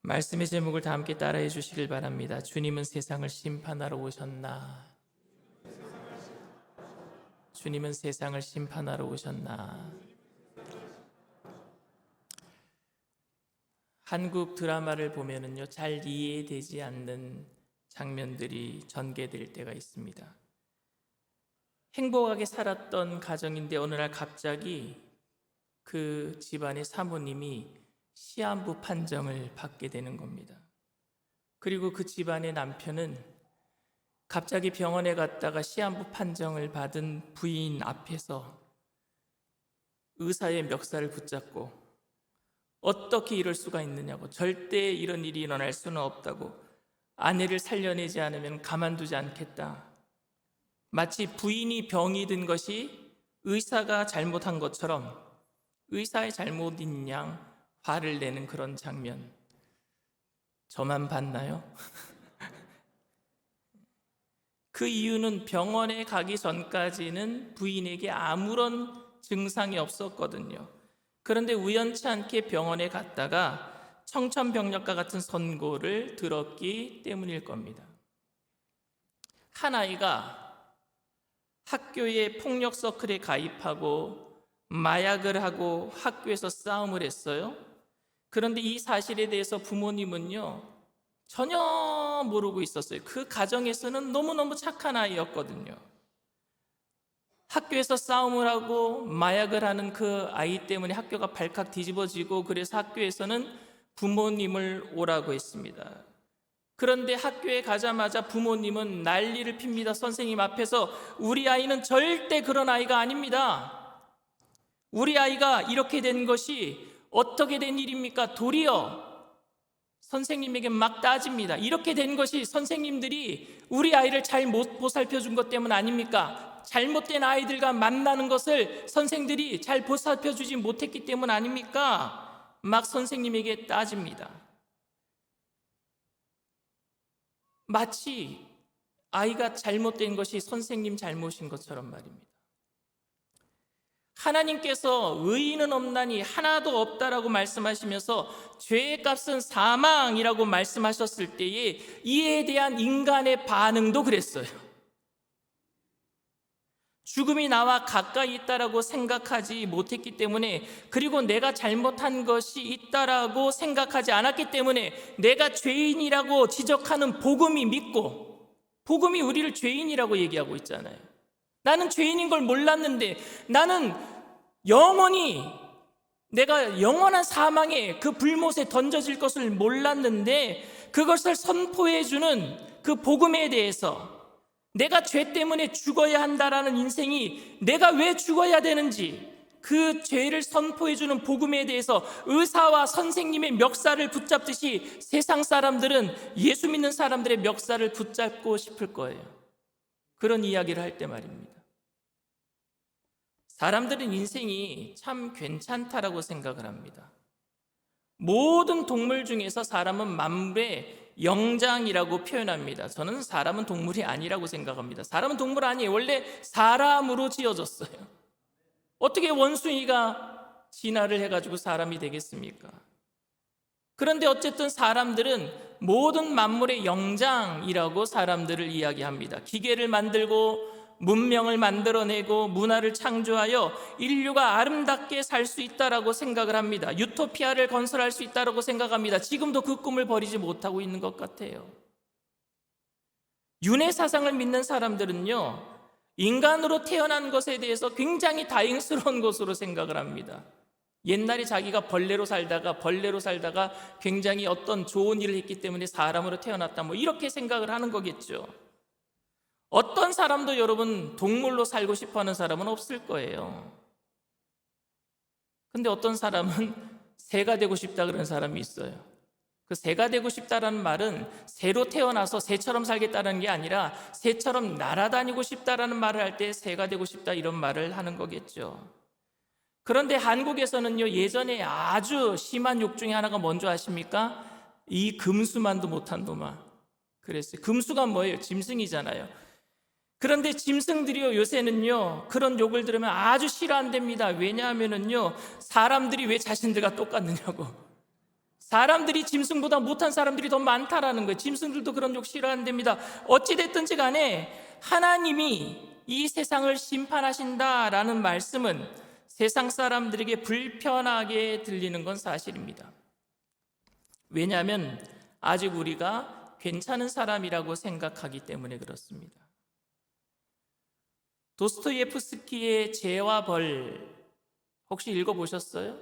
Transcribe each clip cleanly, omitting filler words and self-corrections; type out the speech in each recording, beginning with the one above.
말씀의 제목을 다 함께 따라해 주시길 바랍니다. 주님은 세상을 심판하러 오셨나? 주님은 세상을 심판하러 오셨나? 한국 드라마를 보면은요, 잘 이해되지 않는 장면들이 전개될 때가 있습니다. 행복하게 살았던 가정인데 어느 날 갑자기 그 집안의 사모님이 시한부 판정을 받게 되는 겁니다. 그리고 그 집안의 남편은 갑자기 병원에 갔다가 시한부 판정을 받은 부인 앞에서 의사의 멱살을 붙잡고 어떻게 이럴 수가 있느냐고, 절대 이런 일이 일어날 수는 없다고, 아내를 살려내지 않으면 가만두지 않겠다. 마치 부인이 병이 든 것이 의사가 잘못한 것처럼 의사의 잘못인 양 화를 내는 그런 장면, 저만 봤나요? 그 이유는 병원에 가기 전까지는 부인에게 아무런 증상이 없었거든요. 그런데 우연치 않게 병원에 갔다가 청천벽력과 같은 선고를 들었기 때문일 겁니다. 한 아이가 학교의 폭력 서클에 가입하고 마약을 하고 학교에서 싸움을 했어요. 그런데 이 사실에 대해서 부모님은요, 전혀 모르고 있었어요. 그 가정에서는 너무너무 착한 아이였거든요. 학교에서 싸움을 하고 마약을 하는 그 아이 때문에 학교가 발칵 뒤집어지고, 그래서 학교에서는 부모님을 오라고 했습니다. 그런데 학교에 가자마자 부모님은 난리를 핍니다. 선생님 앞에서 우리 아이는 절대 그런 아이가 아닙니다. 우리 아이가 이렇게 된 것이 어떻게 된 일입니까? 도리어 선생님에게 막 따집니다. 이렇게 된 것이 선생님들이 우리 아이를 잘 못 보살펴 준 것 때문 아닙니까? 잘못된 아이들과 만나는 것을 선생들이 잘 보살펴 주지 못했기 때문 아닙니까? 막 선생님에게 따집니다. 마치 아이가 잘못된 것이 선생님 잘못인 것처럼 말입니다. 하나님께서 의인은 없나니 하나도 없다라고 말씀하시면서 죄의 값은 사망이라고 말씀하셨을 때에 이에 대한 인간의 반응도 그랬어요. 죽음이 나와 가까이 있다라고 생각하지 못했기 때문에, 그리고 내가 잘못한 것이 있다라고 생각하지 않았기 때문에, 내가 죄인이라고 지적하는 복음이 믿고, 복음이 우리를 죄인이라고 얘기하고 있잖아요. 나는 죄인인 걸 몰랐는데, 나는 영원히 내가 영원한 사망의 그 불못에 던져질 것을 몰랐는데, 그것을 선포해 주는 그 복음에 대해서, 내가 죄 때문에 죽어야 한다라는 인생이 내가 왜 죽어야 되는지, 그 죄를 선포해 주는 복음에 대해서 의사와 선생님의 멱살을 붙잡듯이 세상 사람들은 예수 믿는 사람들의 멱살을 붙잡고 싶을 거예요. 그런 이야기를 할 때 말입니다. 사람들은 인생이 참 괜찮다라고 생각을 합니다. 모든 동물 중에서 사람은 만물의 영장이라고 표현합니다. 저는 사람은 동물이 아니라고 생각합니다. 사람은 동물 아니에요. 원래 사람으로 지어졌어요. 어떻게 원숭이가 진화를 해가지고 사람이 되겠습니까? 그런데 어쨌든 사람들은 모든 만물의 영장이라고 사람들을 이야기합니다. 기계를 만들고 문명을 만들어내고 문화를 창조하여 인류가 아름답게 살 수 있다라고 생각을 합니다. 유토피아를 건설할 수 있다라고 생각합니다. 지금도 그 꿈을 버리지 못하고 있는 것 같아요. 윤회 사상을 믿는 사람들은요, 인간으로 태어난 것에 대해서 굉장히 다행스러운 것으로 생각을 합니다. 옛날에 자기가 벌레로 살다가 굉장히 어떤 좋은 일을 했기 때문에 사람으로 태어났다, 뭐 이렇게 생각을 하는 거겠죠. 어떤 사람도 여러분 동물로 살고 싶어하는 사람은 없을 거예요. 근데 어떤 사람은 새가 되고 싶다 그러는 사람이 있어요. 그 새가 되고 싶다라는 말은 새로 태어나서 새처럼 살겠다는 게 아니라 새처럼 날아다니고 싶다라는 말을 할 때 새가 되고 싶다 이런 말을 하는 거겠죠. 그런데 한국에서는요, 예전에 아주 심한 욕 중에 하나가 뭔지 아십니까? 이 금수만도 못한 놈아. 그랬어요. 금수가 뭐예요? 짐승이잖아요. 그런데 짐승들이요, 요새는요 그런 욕을 들으면 아주 싫어한답니다. 왜냐하면은요, 사람들이 왜 자신들과 똑같느냐고, 사람들이 짐승보다 못한 사람들이 더 많다라는 거예요. 짐승들도 그런 욕 싫어한답니다. 어찌됐든지 간에 하나님이 이 세상을 심판하신다라는 말씀은 세상 사람들에게 불편하게 들리는 건 사실입니다. 왜냐하면 아직 우리가 괜찮은 사람이라고 생각하기 때문에 그렇습니다. 도스토예프스키의 죄와 벌 혹시 읽어보셨어요?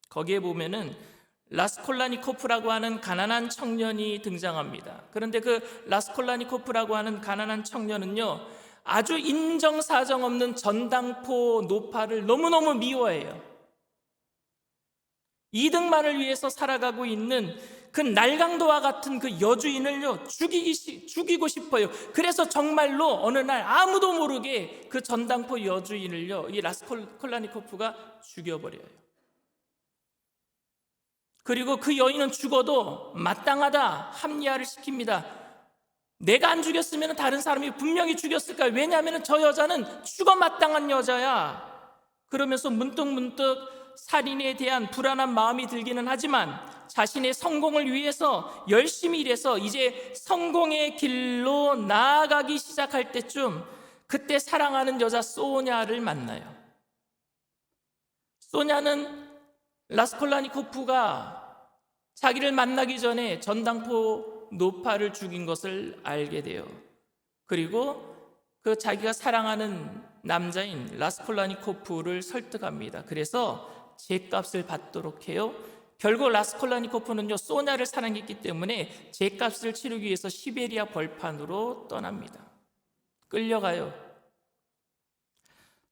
거기에 보면은 라스콜라니코프라고 하는 가난한 청년이 등장합니다. 그런데 그 라스콜라니코프라고 하는 가난한 청년은요, 아주 인정사정 없는 전당포 노파를 너무너무 미워해요. 이득만을 위해서 살아가고 있는 그 날강도와 같은 그 여주인을요, 죽이고 싶어요. 그래서 정말로 어느 날 아무도 모르게 그 전당포 여주인을요, 이 라스콜라니코프가 죽여버려요. 그리고 그 여인은 죽어도 마땅하다 합리화를 시킵니다. 내가 안 죽였으면 다른 사람이 분명히 죽였을 거야. 왜냐하면 저 여자는 죽어 마땅한 여자야. 그러면서 문득문득 살인에 대한 불안한 마음이 들기는 하지만 자신의 성공을 위해서 열심히 일해서 이제 성공의 길로 나아가기 시작할 때쯤 그때 사랑하는 여자 소냐를 만나요. 소냐는 라스콜라니코프가 자기를 만나기 전에 전당포 노파를 죽인 것을 알게 돼요. 그리고 그 자기가 사랑하는 남자인 라스콜라니코프를 설득합니다. 그래서 죄값을 받도록 해요. 결국 라스콜라니코프는요, 소냐를 사랑했기 때문에 죄값을 치르기 위해서 시베리아 벌판으로 떠납니다. 끌려가요.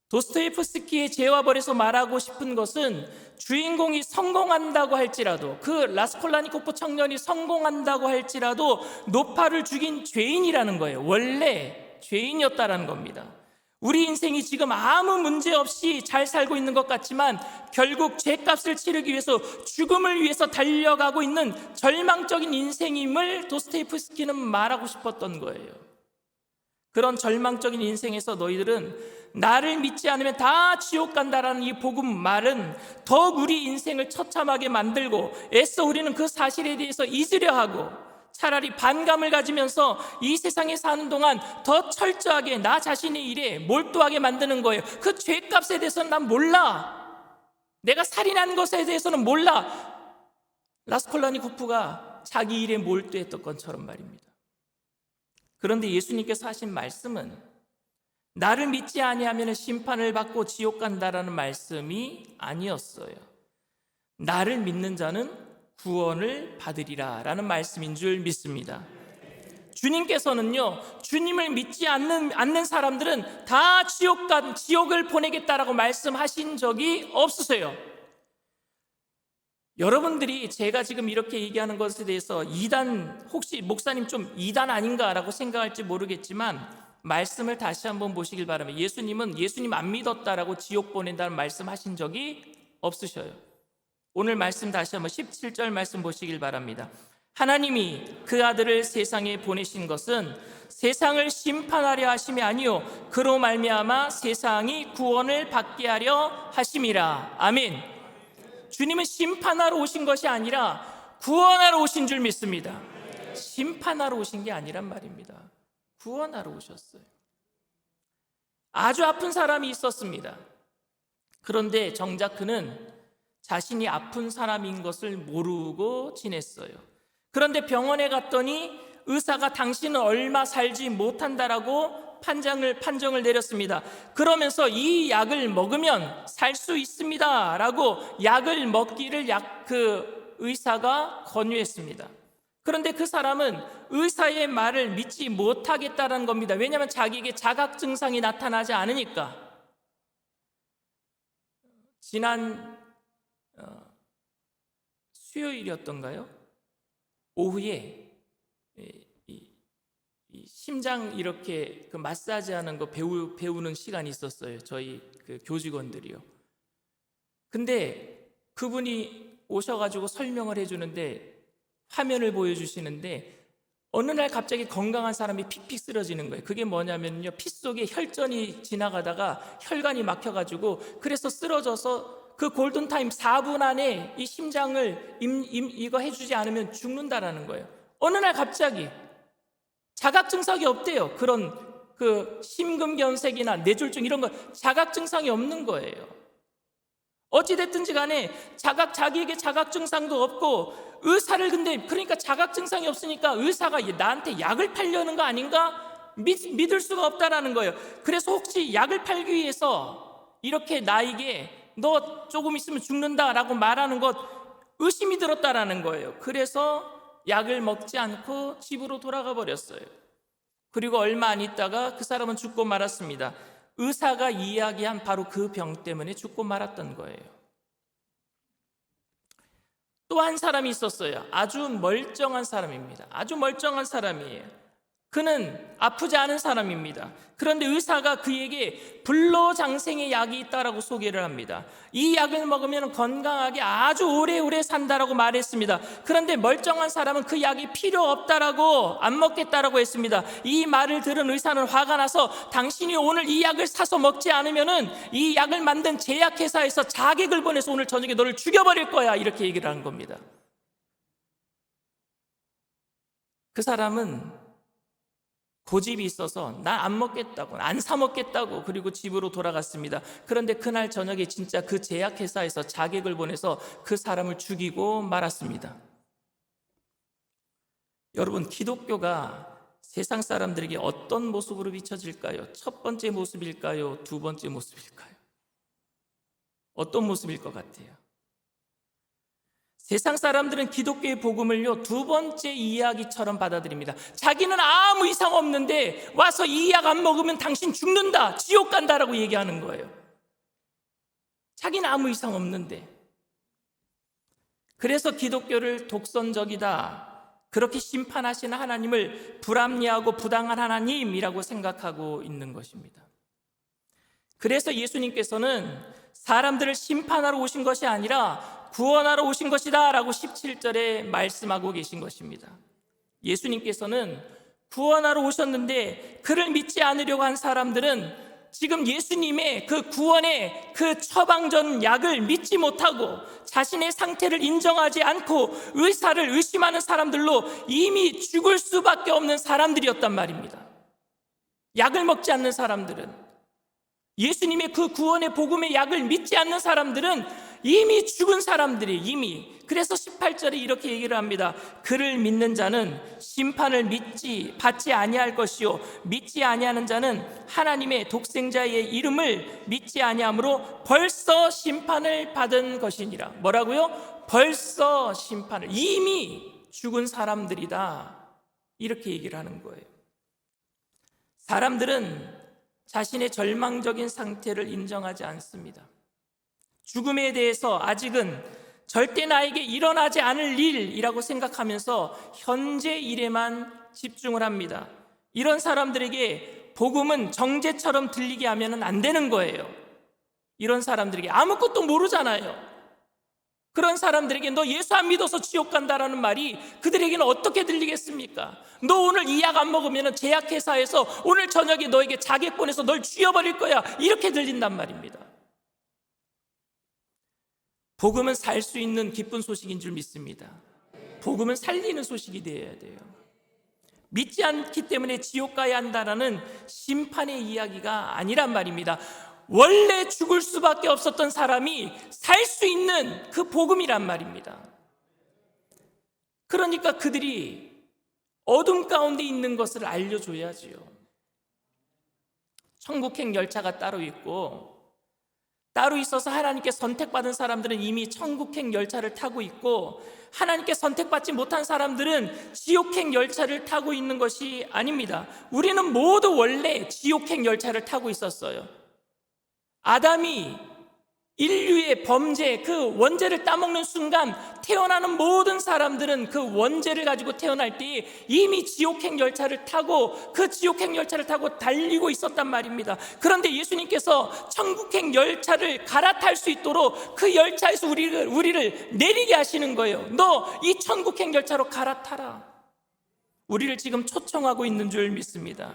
도스토예프스키의 죄와 벌에서 말하고 싶은 것은 주인공이 성공한다고 할지라도, 그 라스콜라니코프 청년이 성공한다고 할지라도 노파를 죽인 죄인이라는 거예요. 원래 죄인이었다라는 겁니다. 우리 인생이 지금 아무 문제 없이 잘 살고 있는 것 같지만 결국 죄값을 치르기 위해서 죽음을 위해서 달려가고 있는 절망적인 인생임을 도스토예프스키는 말하고 싶었던 거예요. 그런 절망적인 인생에서 너희들은 나를 믿지 않으면 다 지옥 간다라는 이 복음 말은 더욱 우리 인생을 처참하게 만들고 애써 우리는 그 사실에 대해서 잊으려 하고 차라리 반감을 가지면서 이 세상에 사는 동안 더 철저하게 나 자신의 일에 몰두하게 만드는 거예요. 그 죄값에 대해서는 난 몰라. 내가 살인한 것에 대해서는 몰라. 라스콜라니코프가 자기 일에 몰두했던 것처럼 말입니다. 그런데 예수님께서 하신 말씀은 나를 믿지 아니하면 심판을 받고 지옥 간다라는 말씀이 아니었어요. 나를 믿는 자는 구원을 받으리라 라는 말씀인 줄 믿습니다. 주님께서는요, 주님을 믿지 않는 사람들은 다 지옥을 보내겠다라고 말씀하신 적이 없으세요. 여러분들이 제가 지금 이렇게 얘기하는 것에 대해서 이단, 혹시 목사님 좀 이단 아닌가라고 생각할지 모르겠지만 말씀을 다시 한번 보시길 바랍니다. 예수님은 예수님 안 믿었다라고 지옥 보낸다는 말씀하신 적이 없으셔요. 오늘 말씀 다시 한번 17절 말씀 보시길 바랍니다. 하나님이 그 아들을 세상에 보내신 것은 세상을 심판하려 하심이 아니요 그로 말미암아 세상이 구원을 받게 하려 하심이라. 아멘. 주님은 심판하러 오신 것이 아니라 구원하러 오신 줄 믿습니다. 심판하러 오신 게 아니란 말입니다. 구원하러 오셨어요. 아주 아픈 사람이 있었습니다. 그런데 정작 그는 자신이 아픈 사람인 것을 모르고 지냈어요. 그런데 병원에 갔더니 의사가 당신은 얼마 살지 못한다라고 판정을 내렸습니다. 그러면서 이 약을 먹으면 살 수 있습니다 라고 약을 먹기를 그 의사가 권유했습니다. 그런데 그 사람은 의사의 말을 믿지 못하겠다는 겁니다. 왜냐하면 자기에게 자각 증상이 나타나지 않으니까. 지난 수요일이었던가요? 오후에 이 심장 이렇게 그 마사지하는 거 배우는 시간이 있었어요. 저희 그 교직원들이요. 근데 그분이 오셔가지고 설명을 해주는데 화면을 보여주시는데 어느 날 갑자기 건강한 사람이 픽픽 쓰러지는 거예요. 그게 뭐냐면요, 피 속에 혈전이 지나가다가 혈관이 막혀가지고 그래서 쓰러져서 그 골든타임 4분 안에 이 심장을 이거 해주지 않으면 죽는다라는 거예요. 어느 날 갑자기 자각 증상이 없대요. 그런 그 심근경색이나 뇌졸중 이런 거 자각 증상이 없는 거예요. 어찌됐든지 간에 자기에게 자각 증상도 없고 의사를 그러니까 자각 증상이 없으니까 의사가 나한테 약을 팔려는 거 아닌가? 믿을 수가 없다라는 거예요. 그래서 혹시 약을 팔기 위해서 이렇게 나에게 너 조금 있으면 죽는다라고 말하는 것 의심이 들었다라는 거예요. 그래서 약을 먹지 않고 집으로 돌아가 버렸어요. 그리고 얼마 안 있다가 그 사람은 죽고 말았습니다. 의사가 이야기한 바로 그 병 때문에 죽고 말았던 거예요. 또 한 사람이 있었어요. 아주 멀쩡한 사람입니다. 아주 멀쩡한 사람이에요. 그는 아프지 않은 사람입니다. 그런데 의사가 그에게 불로장생의 약이 있다라고 소개를 합니다. 이 약을 먹으면 건강하게 아주 오래오래 산다라고 말했습니다. 그런데 멀쩡한 사람은 그 약이 필요 없다라고 안 먹겠다라고 했습니다. 이 말을 들은 의사는 화가 나서 당신이 오늘 이 약을 사서 먹지 않으면은 이 약을 만든 제약회사에서 자객을 보내서 오늘 저녁에 너를 죽여버릴 거야, 이렇게 얘기를 한 겁니다. 그 사람은 고집이 있어서 나 안 먹겠다고, 안 사 먹겠다고, 그리고 집으로 돌아갔습니다. 그런데 그날 저녁에 진짜 그 제약회사에서 자객을 보내서 그 사람을 죽이고 말았습니다. 여러분, 기독교가 세상 사람들에게 어떤 모습으로 비춰질까요? 첫 번째 모습일까요? 두 번째 모습일까요? 어떤 모습일 것 같아요? 세상 사람들은 기독교의 복음을요, 두 번째 이야기처럼 받아들입니다. 자기는 아무 이상 없는데 와서 이 약 안 먹으면 당신 죽는다, 지옥 간다라고 얘기하는 거예요. 자기는 아무 이상 없는데. 그래서 기독교를 독선적이다, 그렇게 심판하시는 하나님을 불합리하고 부당한 하나님이라고 생각하고 있는 것입니다. 그래서 예수님께서는 사람들을 심판하러 오신 것이 아니라 구원하러 오신 것이다 라고 17절에 말씀하고 계신 것입니다. 예수님께서는 구원하러 오셨는데 그를 믿지 않으려고 한 사람들은 지금 예수님의 그 구원의 그 처방전 약을 믿지 못하고 자신의 상태를 인정하지 않고 의사를 의심하는 사람들로 이미 죽을 수밖에 없는 사람들이었단 말입니다. 약을 먹지 않는 사람들은, 예수님의 그 구원의 복음의 약을 믿지 않는 사람들은 이미 죽은 사람들이 이미. 그래서 18절에 이렇게 얘기를 합니다. 그를 믿는 자는 심판을 받지 아니할 것이요 믿지 아니하는 자는 하나님의 독생자의 이름을 믿지 아니함으로 벌써 심판을 받은 것이니라. 뭐라고요? 벌써 심판을, 이미 죽은 사람들이다, 이렇게 얘기를 하는 거예요. 사람들은 자신의 절망적인 상태를 인정하지 않습니다. 죽음에 대해서 아직은 절대 나에게 일어나지 않을 일이라고 생각하면서 현재 일에만 집중을 합니다. 이런 사람들에게 복음은 정죄처럼 들리게 하면 안 되는 거예요. 이런 사람들에게 아무것도 모르잖아요. 그런 사람들에게 너 예수 안 믿어서 지옥 간다라는 말이 그들에게는 어떻게 들리겠습니까? 너 오늘 이 약 안 먹으면 제약회사에서 오늘 저녁에 너에게 자객 보내서 널 죽여버릴 거야, 이렇게 들린단 말입니다. 복음은 살 수 있는 기쁜 소식인 줄 믿습니다. 복음은 살리는 소식이 되어야 돼요. 믿지 않기 때문에 지옥 가야 한다라는 심판의 이야기가 아니란 말입니다. 원래 죽을 수밖에 없었던 사람이 살 수 있는 그 복음이란 말입니다. 그러니까 그들이 어둠 가운데 있는 것을 알려줘야지요. 천국행 열차가 따로 있고, 따로 있어서 하나님께 선택받은 사람들은 이미 천국행 열차를 타고 있고, 하나님께 선택받지 못한 사람들은 지옥행 열차를 타고 있는 것이 아닙니다. 우리는 모두 원래 지옥행 열차를 타고 있었어요. 아담이 인류의 범죄, 그 원죄를 따먹는 순간 태어나는 모든 사람들은 그 원죄를 가지고 태어날 때 이미 지옥행 열차를 타고 그 지옥행 열차를 타고 달리고 있었단 말입니다. 그런데 예수님께서 천국행 열차를 갈아탈 수 있도록 그 열차에서 우리를 내리게 하시는 거예요. 너 이 천국행 열차로 갈아타라. 우리를 지금 초청하고 있는 줄 믿습니다.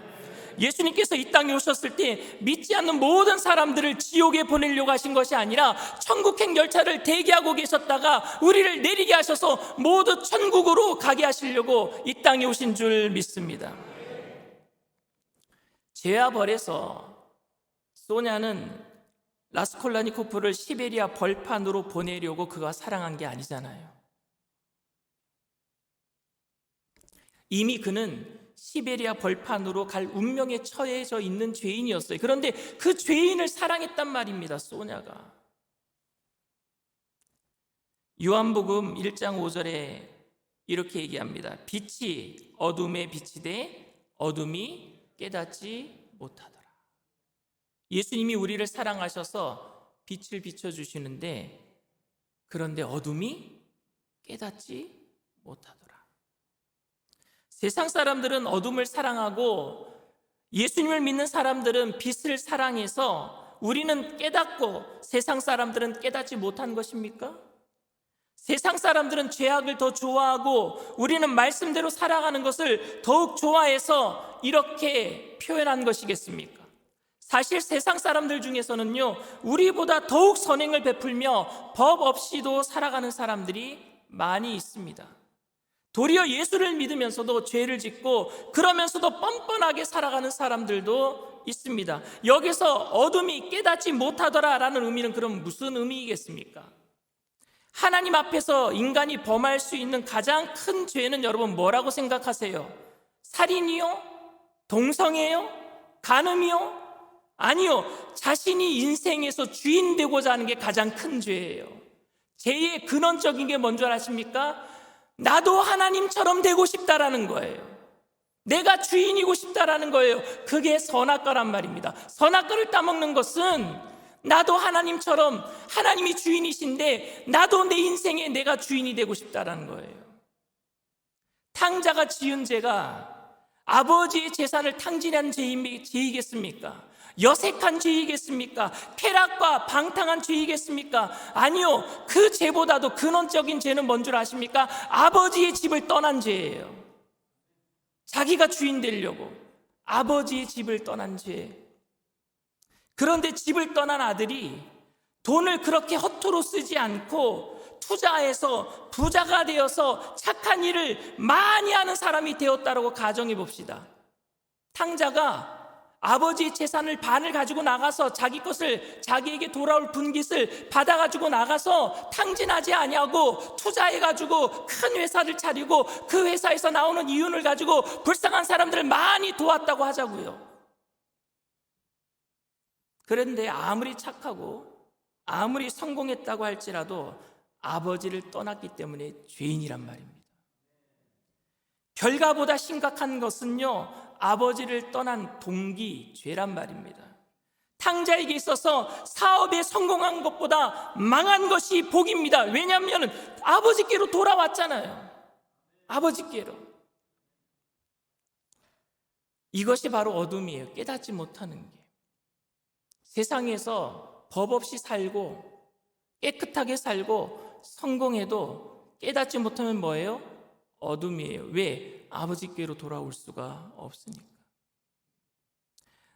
예수님께서 이 땅에 오셨을 때 믿지 않는 모든 사람들을 지옥에 보내려고 하신 것이 아니라 천국행 열차를 대기하고 계셨다가 우리를 내리게 하셔서 모두 천국으로 가게 하시려고 이 땅에 오신 줄 믿습니다. 죄와 벌에서 소냐는 라스콜라니코프를 시베리아 벌판으로 보내려고 그가 사랑한 게 아니잖아요. 이미 그는 시베리아 벌판으로 갈 운명에 처해져 있는 죄인이었어요. 그런데 그 죄인을 사랑했단 말입니다, 소냐가. 요한복음 1장 5절에 이렇게 얘기합니다. 빛이 어둠에 비치되 어둠이 깨닫지 못하더라. 예수님이 우리를 사랑하셔서 빛을 비춰주시는데 그런데 어둠이 깨닫지 못하더라. 세상 사람들은 어둠을 사랑하고 예수님을 믿는 사람들은 빛을 사랑해서 우리는 깨닫고 세상 사람들은 깨닫지 못한 것입니까? 세상 사람들은 죄악을 더 좋아하고 우리는 말씀대로 살아가는 것을 더욱 좋아해서 이렇게 표현한 것이겠습니까? 사실 세상 사람들 중에서는요, 우리보다 더욱 선행을 베풀며 법 없이도 살아가는 사람들이 많이 있습니다. 도리어 예수를 믿으면서도 죄를 짓고 그러면서도 뻔뻔하게 살아가는 사람들도 있습니다. 여기서 어둠이 깨닫지 못하더라라는 의미는 그럼 무슨 의미이겠습니까? 하나님 앞에서 인간이 범할 수 있는 가장 큰 죄는 여러분 뭐라고 생각하세요? 살인이요? 동성애요? 간음이요? 아니요, 자신이 인생에서 주인 되고자 하는 게 가장 큰 죄예요. 죄의 근원적인 게 뭔 줄 아십니까? 나도 하나님처럼 되고 싶다라는 거예요. 내가 주인이고 싶다라는 거예요. 그게 선악과란 말입니다. 선악과를 따먹는 것은 나도 하나님처럼 하나님이 주인이신데 나도 내 인생에 내가 주인이 되고 싶다라는 거예요. 탕자가 지은 죄가 아버지의 재산을 탕진한 죄이겠습니까? 여색한 죄이겠습니까? 쾌락과 방탕한 죄이겠습니까? 아니요, 그 죄보다도 근원적인 죄는 뭔 줄 아십니까? 아버지의 집을 떠난 죄예요. 자기가 주인 되려고 아버지의 집을 떠난 죄. 그런데 집을 떠난 아들이 돈을 그렇게 허투루 쓰지 않고 투자해서 부자가 되어서 착한 일을 많이 하는 사람이 되었다라고 가정해 봅시다. 탕자가 아버지의 재산을 반을 가지고 나가서 자기 것을 자기에게 돌아올 분깃을 받아가지고 나가서 탕진하지 아니하고 투자해가지고 큰 회사를 차리고 그 회사에서 나오는 이윤을 가지고 불쌍한 사람들을 많이 도왔다고 하자고요. 그런데 아무리 착하고 아무리 성공했다고 할지라도 아버지를 떠났기 때문에 죄인이란 말입니다. 결과보다 심각한 것은요, 아버지를 떠난 동기, 죄란 말입니다. 탕자에게 있어서 사업에 성공한 것보다 망한 것이 복입니다. 왜냐하면 아버지께로 돌아왔잖아요. 아버지께로. 이것이 바로 어둠이에요. 깨닫지 못하는 게. 세상에서 법 없이 살고 깨끗하게 살고 성공해도 깨닫지 못하면 뭐예요? 어둠이에요. 왜? 아버지께로 돌아올 수가 없으니까.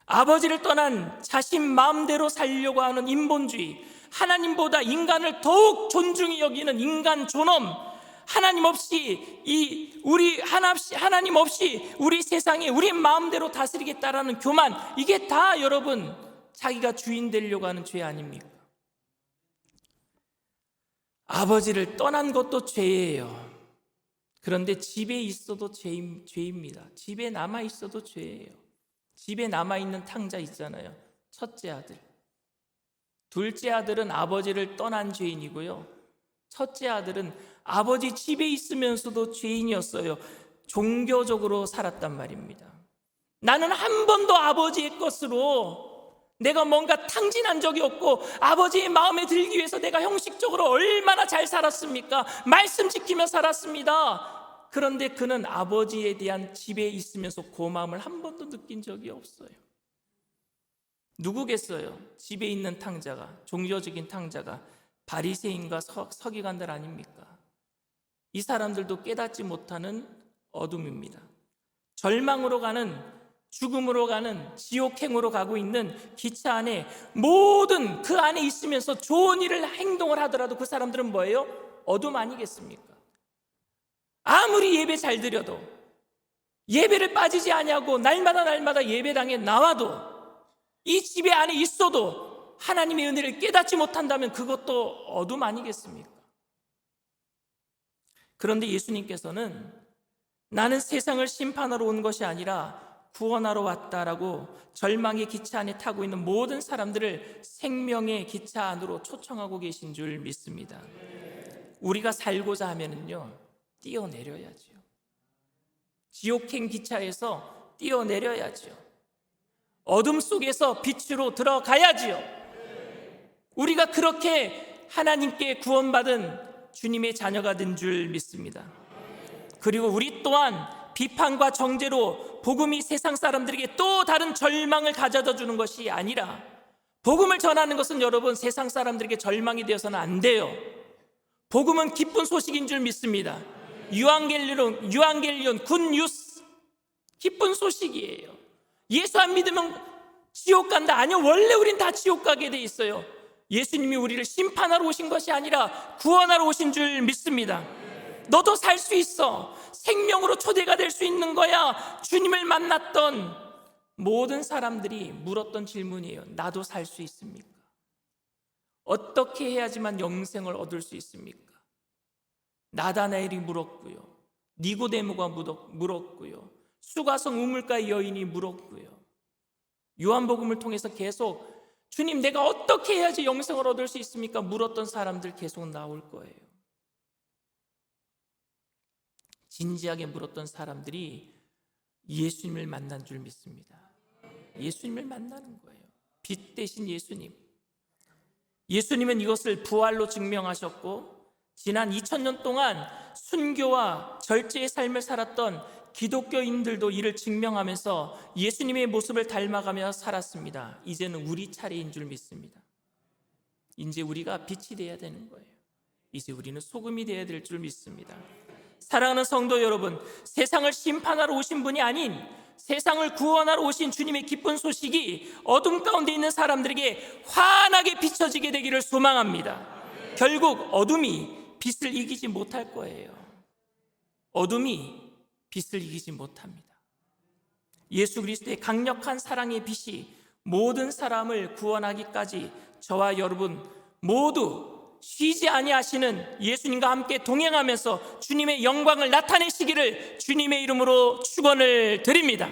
아버지를 떠난 자신 마음대로 살려고 하는 인본주의, 하나님보다 인간을 더욱 존중히 여기는 인간 존엄, 하나님 없이 하나님 없이 우리 세상에 우리 마음대로 다스리겠다라는 교만, 이게 다 여러분 자기가 주인 되려고 하는 죄 아닙니까? 아버지를 떠난 것도 죄예요. 그런데 집에 있어도 죄입니다. 집에 남아 있어도 죄예요. 집에 남아 있는 탕자 있잖아요. 첫째 아들. 둘째 아들은 아버지를 떠난 죄인이고요. 첫째 아들은 아버지 집에 있으면서도 죄인이었어요. 종교적으로 살았단 말입니다. 나는 한 번도 아버지의 것으로 내가 뭔가 탕진한 적이 없고 아버지의 마음에 들기 위해서 내가 형식적으로 얼마나 잘 살았습니까? 말씀 지키며 살았습니다. 그런데 그는 아버지에 대한 집에 있으면서 고마움을 한 번도 느낀 적이 없어요. 누구겠어요? 집에 있는 탕자가, 종교적인 탕자가 바리새인과 서기관들 아닙니까? 이 사람들도 깨닫지 못하는 어둠입니다. 절망으로 가는, 죽음으로 가는, 지옥행으로 가고 있는 기차 안에 모든 그 안에 있으면서 좋은 일을 행동을 하더라도 그 사람들은 뭐예요? 어둠 아니겠습니까? 아무리 예배 잘 드려도, 예배를 빠지지 아니하고 날마다 예배당에 나와도, 이 집에 안에 있어도 하나님의 은혜를 깨닫지 못한다면 그것도 어둠 아니겠습니까? 그런데 예수님께서는 나는 세상을 심판하러 온 것이 아니라 구원하러 왔다라고 절망의 기차 안에 타고 있는 모든 사람들을 생명의 기차 안으로 초청하고 계신 줄 믿습니다. 우리가 살고자 하면은요, 뛰어내려야죠. 지옥행 기차에서 뛰어내려야죠. 어둠 속에서 빛으로 들어가야지요. 우리가 그렇게 하나님께 구원받은 주님의 자녀가 된 줄 믿습니다. 그리고 우리 또한 비판과 정죄로 복음이 세상 사람들에게 또 다른 절망을 가져다 주는 것이 아니라, 복음을 전하는 것은 여러분 세상 사람들에게 절망이 되어서는 안 돼요. 복음은 기쁜 소식인 줄 믿습니다. 유앙겔리온 굿뉴스, 기쁜 소식이에요. 예수 안 믿으면 지옥 간다. 아니요, 원래 우린 다 지옥 가게 돼 있어요. 예수님이 우리를 심판하러 오신 것이 아니라 구원하러 오신 줄 믿습니다. 너도 살 수 있어. 생명으로 초대가 될 수 있는 거야. 주님을 만났던 모든 사람들이 물었던 질문이에요. 나도 살 수 있습니까? 어떻게 해야지만 영생을 얻을 수 있습니까? 나다나엘이 물었고요, 니고데모가 물었고요, 수가성 우물가의 여인이 물었고요, 요한복음을 통해서 계속 주님, 내가 어떻게 해야지 영생을 얻을 수 있습니까? 물었던 사람들 계속 나올 거예요. 진지하게 물었던 사람들이 예수님을 만난 줄 믿습니다. 예수님을 만나는 거예요. 빛 대신 예수님. 예수님은 이것을 부활로 증명하셨고, 지난 2000년 동안 순교와 절제의 삶을 살았던 기독교인들도 이를 증명하면서 예수님의 모습을 닮아가며 살았습니다. 이제는 우리 차례인 줄 믿습니다. 이제 우리가 빛이 되어야 되는 거예요. 이제 우리는 소금이 되어야 될 줄 믿습니다. 사랑하는 성도 여러분, 세상을 심판하러 오신 분이 아닌 세상을 구원하러 오신 주님의 기쁜 소식이 어둠 가운데 있는 사람들에게 환하게 비춰지게 되기를 소망합니다. 결국 어둠이 빛을 이기지 못할 거예요. 어둠이 빛을 이기지 못합니다. 예수 그리스도의 강력한 사랑의 빛이 모든 사람을 구원하기까지 저와 여러분 모두 쉬지 아니하시는 예수님과 함께 동행하면서 주님의 영광을 나타내시기를 주님의 이름으로 축원을 드립니다.